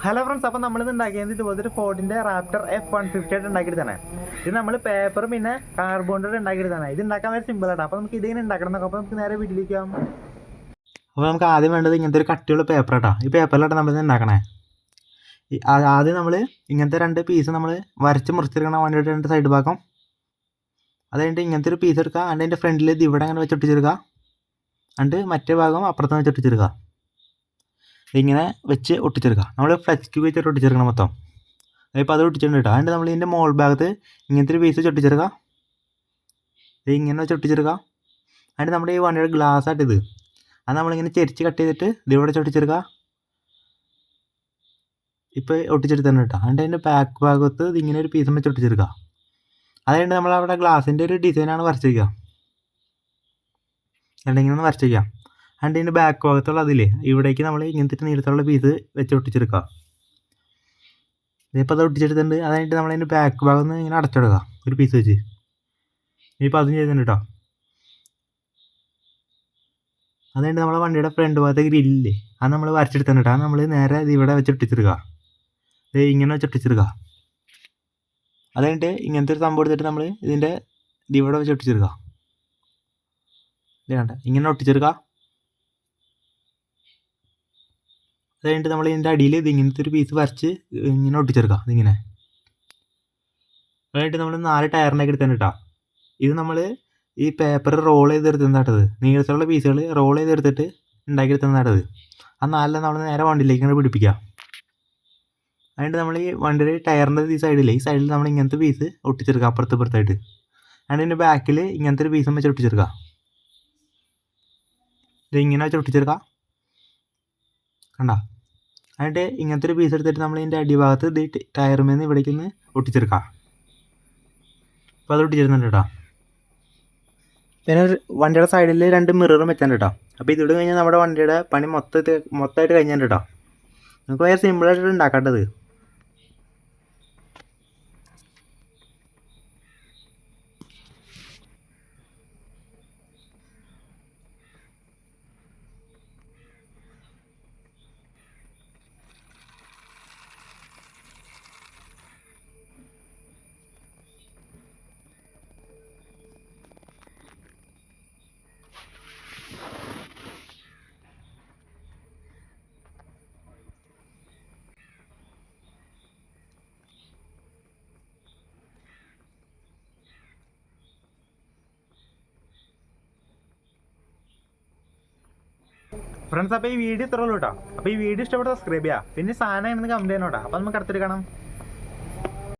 Hello friends, അപ്പോൾ നമ്മളിത് ഉണ്ടാക്കിയത് ഇതുപോലത്തെ ഫോർഡിൻ്റെ റാപ്റ്റർ F-150 ആയിട്ട് ഉണ്ടാക്കിയെടുത്താണ്. ഇത് നമ്മൾ പേപ്പർ പിന്നെ കാർബോണ്ടോട് ഉണ്ടാക്കിയെടുത്താണ്. ഇത് ഉണ്ടാക്കാൻ വളരെ സിമ്പിളാണ്. അപ്പോൾ നമുക്ക് ഇതിങ്ങനെ ഉണ്ടാക്കണം എന്നൊക്കെ. അപ്പോൾ നമുക്ക് നേരെ വീട്ടിലേക്കാം. അപ്പോൾ നമുക്ക് ആദ്യം വേണ്ടത് ഇങ്ങനത്തെ ഒരു കട്ടിയുള്ള പേപ്പർ കേട്ടോ. ഈ പേപ്പറിലായിട്ട് നമ്മളിത് ഉണ്ടാക്കണേ. ആദ്യം നമ്മൾ ഇങ്ങനത്തെ രണ്ട് പീസ് നമ്മൾ വരച്ച് മുറിച്ചെടുക്കണം. വേണ്ടിയിട്ട് രണ്ട് സൈഡ് ഭാഗം. അത് കഴിഞ്ഞിട്ട് ഇങ്ങനത്തെ ഒരു പീസ് എടുക്കുക. അതിൻ്റെ ഫ്രണ്ടിൽ ഇത് ഇവിടെ അങ്ങനെ വെച്ചൊട്ടിച്ചെടുക്കുക. എന്നിട്ട് മറ്റേ ഭാഗം അപ്പുറത്ത് വെച്ചൊട്ടിച്ചെടുക്കുക. ഇങ്ങനെ വെച്ച് ഒട്ടിച്ചെടുക്കുക. നമ്മൾ ഫ്ലച്ച് ക്യൂബ് വെച്ചിട്ട് ഒട്ടിച്ചെടുക്കണം മൊത്തം. ഇപ്പോൾ അത് ഒട്ടിച്ചിട്ടുണ്ട് കേട്ടോ. അതിൻ്റെ നമ്മൾ ഇതിൻ്റെ മോൾ ഭാഗത്ത് ഇങ്ങനത്തെ ഒരു പീസ് ചൊട്ടിച്ചെടുക്കുക. ഇങ്ങനെ വെച്ച് ഒട്ടിച്ചെടുക്കുക. അതിൻ്റെ നമ്മുടെ ഈ വണ്ടിയുടെ ഗ്ലാസ് ആയിട്ട് ഇത് അത് നമ്മളിങ്ങനെ ചെരിച്ച് കട്ട് ചെയ്തിട്ട് ഇതിവിടെ ചൊട്ടിച്ചെടുക്കുക. ഇപ്പോൾ ഒട്ടിച്ചെടുത്തന്നെ കേട്ടോ. അതിൻ്റെ ബാക്ക് ഭാഗത്ത് ഇതിങ്ങനെ ഒരു പീസും വെച്ച് ഒട്ടിച്ചെടുക്കുക. അതുകൊണ്ട് നമ്മളവിടെ ഗ്ലാസിൻ്റെ ഒരു ഡിസൈനാണ് വരച്ചിരിക്കുക. ഇങ്ങനെ ഒന്ന് വരച്ചിരിക്കുക. അതിൻ്റെ ഇതിൻ്റെ ബാക്ക് ഭാഗത്തുള്ള അതില്ലേ ഇവിടേക്ക് നമ്മൾ ഇങ്ങനത്തെ നീളത്തുള്ള പീസ് വെച്ച് ഒട്ടിച്ചെടുക്കുക. ഇതിപ്പോൾ അത് ഒട്ടിച്ചെടുത്തിട്ടുണ്ട്. അതായിട്ട് നമ്മളതിൻ്റെ ബാക്ക് ഭാഗം ഒന്ന് ഇങ്ങനെ അടച്ചെടുക്കുക ഒരു പീസ് വെച്ച്. ഇപ്പോൾ അതും ചെയ്തിട്ടുണ്ട് കേട്ടോ. അതുകൊണ്ട് നമ്മളെ വണ്ടിയുടെ ഫ്രണ്ട് ഭാഗത്തെ ഗ്രില്ലില്ലേ അത് നമ്മൾ വരച്ചെടുത്തിട്ടുണ്ട് കേട്ടോ. അത് നമ്മൾ നേരെ ഇവിടെ വെച്ച് ഒട്ടിച്ചെടുക്കുക. ഇങ്ങനെ വെച്ച് ഒട്ടിച്ചെടുക്കുക. അത് കഴിഞ്ഞിട്ട് ഇങ്ങനത്തെ ഒരു സംഭവം എടുത്തിട്ട് നമ്മൾ ഇതിൻ്റെ ഇവിടെ വെച്ച് ഒട്ടിച്ചെടുക്കുക. ഇത് വേണ്ട ഇങ്ങനെ ഒട്ടിച്ചെടുക്കുക. അത് കഴിഞ്ഞിട്ട് നമ്മൾ ഇതിൻ്റെ അടിയിൽ ഇത് ഇങ്ങനത്തെ ഒരു പീസ് വരച്ച് ഇങ്ങനെ ഒട്ടിച്ചെടുക്കുക. ഇതിങ്ങനെ അത് കഴിഞ്ഞിട്ട് നമ്മൾ 4 ടയറിനൊക്കെ എടുത്തന്നെ കേട്ടോ. ഇത് നമ്മൾ ഈ പേപ്പർ റോൾ ചെയ്തെടുത്തുന്നതാട്ടത്. നീളത്തിലുള്ള പീസുകൾ റോൾ ചെയ്തെടുത്തിട്ട് ഉണ്ടാക്കിയെടുത്തുന്നതാട്ടത്. ആ 4 നമ്മൾ നേരെ വണ്ടിയിലേക്ക് ഇങ്ങനെ പിടിപ്പിക്കുക. അതുകൊണ്ട് നമ്മൾ ഈ വണ്ടിയുടെ ടയറിൻ്റെ ഈ സൈഡിൽ നമ്മൾ ഇങ്ങനത്തെ പീസ് ഒട്ടിച്ചെടുക്കുക അപ്പുറത്തായിട്ട്. അതിൻ്റെ ഇതിൻ്റെ ബാക്കിൽ ഇങ്ങനത്തെ ഒരു പീസും വെച്ച് ഒട്ടിച്ചെടുക്കുക. ഇത് ഇങ്ങനെ വെച്ച് ഒട്ടിച്ചെടുക്കുക. കണ്ട എന്നിട്ട് ഇങ്ങനത്തെ ഒരു പീസ് എടുത്തിട്ട് നമ്മൾ ഇതിൻ്റെ അടിഭാഗത്ത് ഇത് ടയറുമേന്ന് ഇവിടേക്ക് ഒന്ന് ഒട്ടിച്ചെടുക്കാം. അപ്പോൾ അത് ഒട്ടിച്ചെടുക്കുന്നുണ്ട് കേട്ടോ. പിന്നെ വണ്ടിയുടെ സൈഡിൽ 2 മിററും വെച്ചാൽ കേട്ടോ. അപ്പോൾ ഇതിവിടെ കഴിഞ്ഞാൽ നമ്മുടെ വണ്ടിയുടെ പണി മൊത്തമായിട്ട് കഴിഞ്ഞാൽ കേട്ടോ. നമുക്ക് വളരെ സിമ്പിളായിട്ട് ഉണ്ടാക്കേണ്ടത്. ഫ്രണ്ട്സ്, അപ്പോൾ ഈ വീഡിയോ ഇത്രയുള്ളൂ കേട്ടോ. അപ്പോൾ ഈ വീഡിയോ ഇഷ്ടപ്പെട്ട സബ്സ്ക്രൈബ് ചെയ്യുക. പിന്നെ സാധനം എന്ന് കമൻറ്റ് ചെയ്യണം കേട്ടോ. അപ്പോൾ നമുക്ക് അടുത്തൊരു കാണാം.